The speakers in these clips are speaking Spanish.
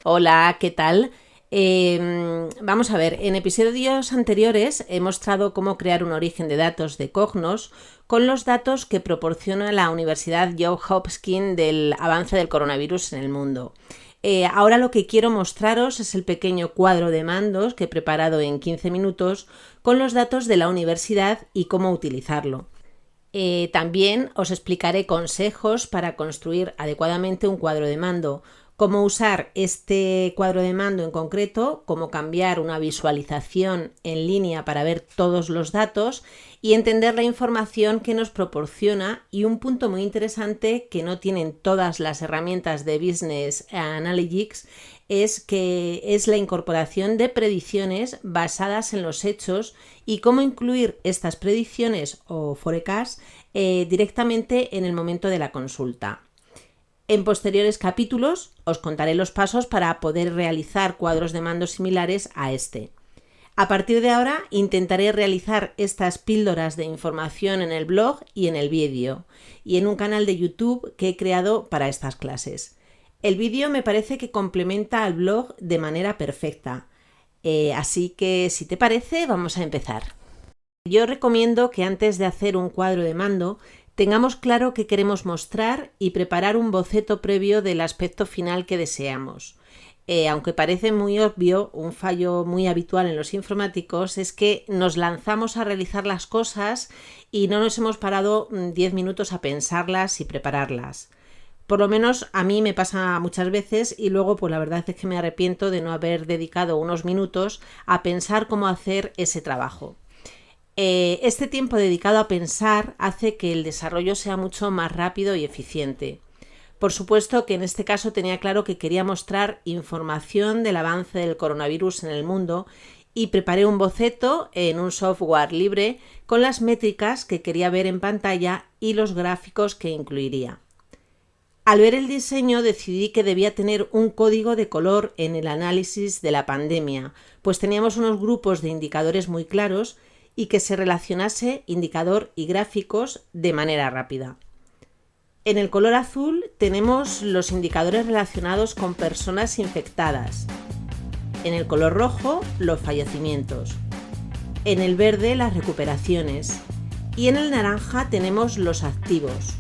Hola, ¿qué tal? Vamos a ver, en episodios anteriores he mostrado cómo crear un origen de datos de Cognos con los datos que proporciona la Universidad Johns Hopkins del avance del coronavirus en el mundo. Ahora lo que quiero mostraros es el pequeño cuadro de mandos que he preparado en 15 minutos con los datos de la universidad y cómo utilizarlo. También os explicaré consejos para construir adecuadamente un cuadro de mando, cómo usar este cuadro de mando en concreto, cómo cambiar una visualización en línea para ver todos los datos y entender la información que nos proporciona, y un punto muy interesante que no tienen todas las herramientas de Business Analytics es que es la incorporación de predicciones basadas en los hechos y cómo incluir estas predicciones o forecasts directamente en el momento de la consulta. En posteriores capítulos os contaré los pasos para poder realizar cuadros de mando similares a este. A partir de ahora intentaré realizar estas píldoras de información en el blog y en el vídeo, y en un canal de YouTube que he creado para estas clases. El vídeo me parece que complementa al blog de manera perfecta, así que si te parece vamos a empezar. Yo recomiendo que antes de hacer un cuadro de mando tengamos claro qué queremos mostrar y preparar un boceto previo del aspecto final que deseamos. Aunque parece muy obvio, un fallo muy habitual en los informáticos es que nos lanzamos a realizar las cosas y no nos hemos parado 10 minutos a pensarlas y prepararlas. Por lo menos a mí me pasa muchas veces, y luego pues la verdad es que me arrepiento de no haber dedicado unos minutos a pensar cómo hacer ese trabajo. Este tiempo dedicado a pensar hace que el desarrollo sea mucho más rápido y eficiente. Por supuesto que en este caso tenía claro que quería mostrar información del avance del coronavirus en el mundo y preparé un boceto en un software libre con las métricas que quería ver en pantalla y los gráficos que incluiría. Al ver el diseño decidí que debía tener un código de color en el análisis de la pandemia, pues teníamos unos grupos de indicadores muy claros y que se relacionase indicador y gráficos de manera rápida. En el color azul tenemos los indicadores relacionados con personas infectadas. En el color rojo, los fallecimientos. En el verde, las recuperaciones. Y en el naranja tenemos los activos.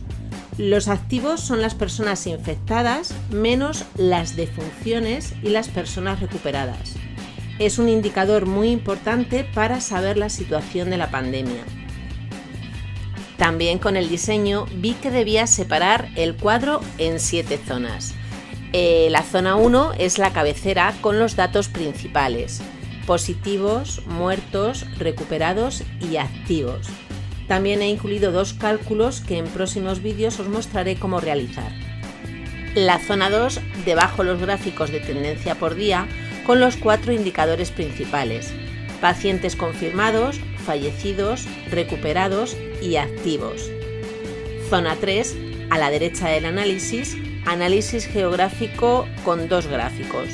Los activos son las personas infectadas menos las defunciones y las personas recuperadas. Es un indicador muy importante para saber la situación de la pandemia. También con el diseño vi que debía separar el cuadro en 7 zonas. La zona 1 es la cabecera con los datos principales: positivos, muertos, recuperados y activos. También he incluido 2 cálculos que en próximos vídeos os mostraré cómo realizar. La zona 2, debajo los gráficos de tendencia por día, con los 4 indicadores principales: pacientes confirmados, fallecidos, recuperados y activos. Zona 3, a la derecha del análisis geográfico con 2 gráficos.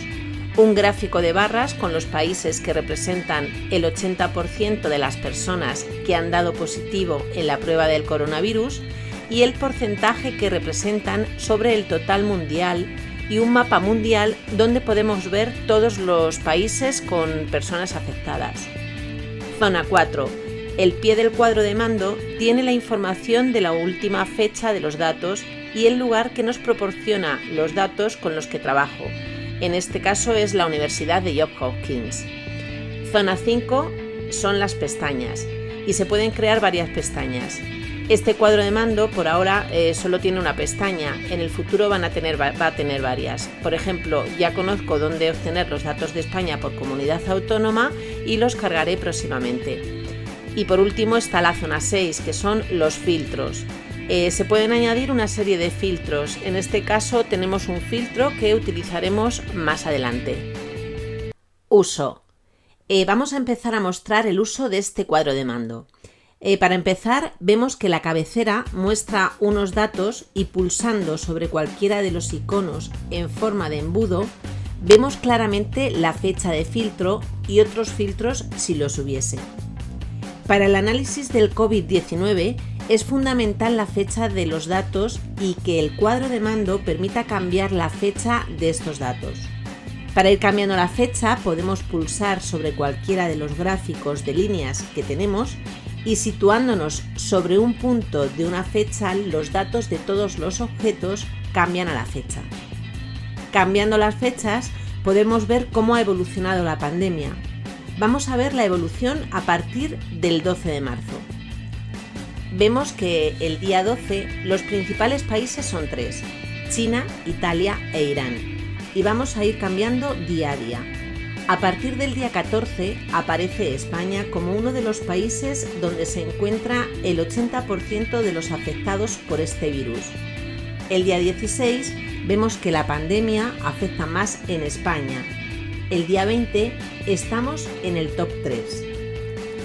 Un gráfico de barras con los países que representan el 80% de las personas que han dado positivo en la prueba del coronavirus y el porcentaje que representan sobre el total mundial, y un mapa mundial donde podemos ver todos los países con personas afectadas. Zona 4. El pie del cuadro de mando tiene la información de la última fecha de los datos y el lugar que nos proporciona los datos con los que trabajo. En este caso es la Universidad de Johns Hopkins. Zona 5 son las pestañas, y se pueden crear varias pestañas. Este cuadro de mando por ahora solo tiene una pestaña, en el futuro va a tener varias. Por ejemplo, ya conozco dónde obtener los datos de España por comunidad autónoma y los cargaré próximamente. Y por último está la zona 6, que son los filtros. Se pueden añadir una serie de filtros. En este caso tenemos un filtro que utilizaremos más adelante. Uso. Vamos a empezar a mostrar el uso de este cuadro de mando. Para empezar, vemos que la cabecera muestra unos datos y pulsando sobre cualquiera de los iconos en forma de embudo, vemos claramente la fecha de filtro y otros filtros si los hubiese. Para el análisis del COVID-19 es fundamental la fecha de los datos y que el cuadro de mando permita cambiar la fecha de estos datos. Para ir cambiando la fecha podemos pulsar sobre cualquiera de los gráficos de líneas que tenemos y situándonos sobre un punto de una fecha, los datos de todos los objetos cambian a la fecha. Cambiando las fechas podemos ver cómo ha evolucionado la pandemia. Vamos a ver la evolución a partir del 12 de marzo. Vemos que el día 12 los principales países son 3, China, Italia e Irán, y vamos a ir cambiando día a día. A partir del día 14 aparece España como uno de los países donde se encuentra el 80% de los afectados por este virus. El día 16 vemos que la pandemia afecta más en España. El día 20 estamos en el top 3.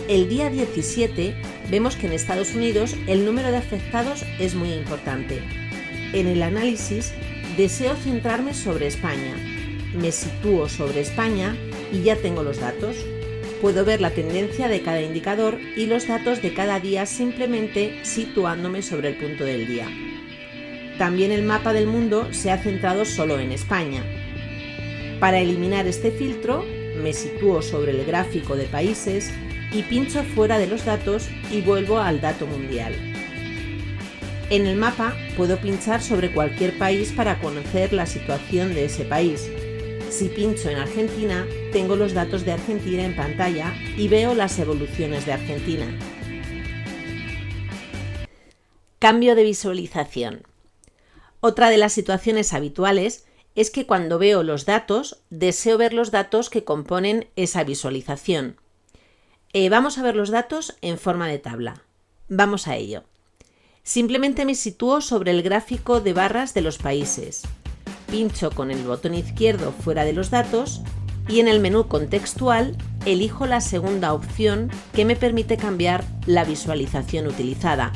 El día 17 vemos que en Estados Unidos el número de afectados es muy importante. En el análisis deseo centrarme sobre España. Me sitúo sobre España y ya tengo los datos. Puedo ver la tendencia de cada indicador y los datos de cada día simplemente situándome sobre el punto del día. También el mapa del mundo se ha centrado solo en España. Para eliminar este filtro, me sitúo sobre el gráfico de países y pincho fuera de los datos y vuelvo al dato mundial. En el mapa puedo pinchar sobre cualquier país para conocer la situación de ese país. Si pincho en Argentina, tengo los datos de Argentina en pantalla y veo las evoluciones de Argentina. Cambio de visualización. Otra de las situaciones habituales es que cuando veo los datos, deseo ver los datos que componen esa visualización. Vamos a ver los datos en forma de tabla. Vamos a ello. Simplemente me sitúo sobre el gráfico de barras de los países. Pincho con el botón izquierdo fuera de los datos y en el menú contextual elijo la segunda opción que me permite cambiar la visualización utilizada.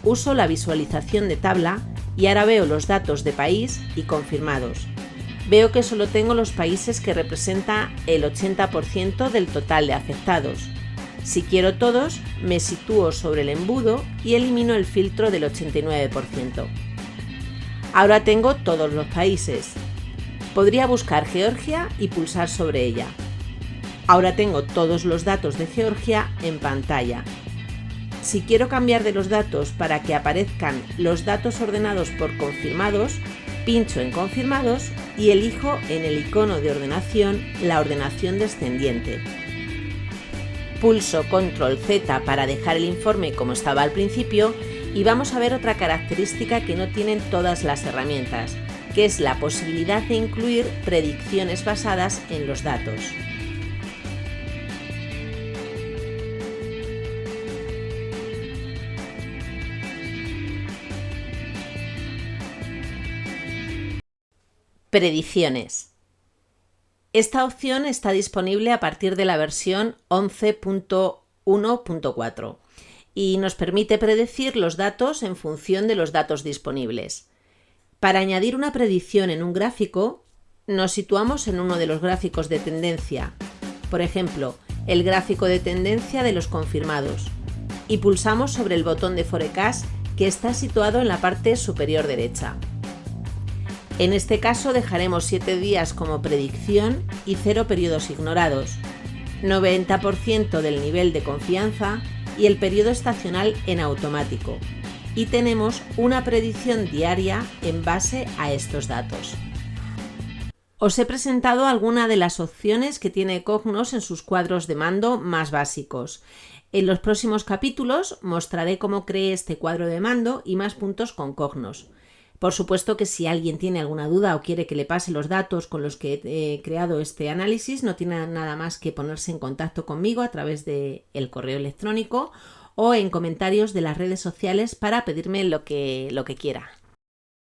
Uso la visualización de tabla y ahora veo los datos de país y confirmados. Veo que solo tengo los países que representa el 80% del total de afectados. Si quiero todos, me sitúo sobre el embudo y elimino el filtro del 89%. Ahora tengo todos los países. Podría buscar Georgia y pulsar sobre ella. Ahora tengo todos los datos de Georgia en pantalla. Si quiero cambiar de los datos para que aparezcan los datos ordenados por confirmados, pincho en confirmados y elijo en el icono de ordenación la ordenación descendiente. Pulso Control Z para dejar el informe como estaba al principio y vamos a ver otra característica que no tienen todas las herramientas, que es la posibilidad de incluir predicciones basadas en los datos. Predicciones. Esta opción está disponible a partir de la versión 11.1.4 y nos permite predecir los datos en función de los datos disponibles. Para añadir una predicción en un gráfico, nos situamos en uno de los gráficos de tendencia, por ejemplo, el gráfico de tendencia de los confirmados, y pulsamos sobre el botón de Forecast que está situado en la parte superior derecha. En este caso dejaremos 7 días como predicción y 0 periodos ignorados, 90% del nivel de confianza y el periodo estacional en automático. Y tenemos una predicción diaria en base a estos datos. Os he presentado algunas de las opciones que tiene Cognos en sus cuadros de mando más básicos. En los próximos capítulos mostraré cómo creé este cuadro de mando y más puntos con Cognos. Por supuesto que si alguien tiene alguna duda o quiere que le pase los datos con los que he creado este análisis, no tiene nada más que ponerse en contacto conmigo a través del correo electrónico o en comentarios de las redes sociales para pedirme lo que quiera.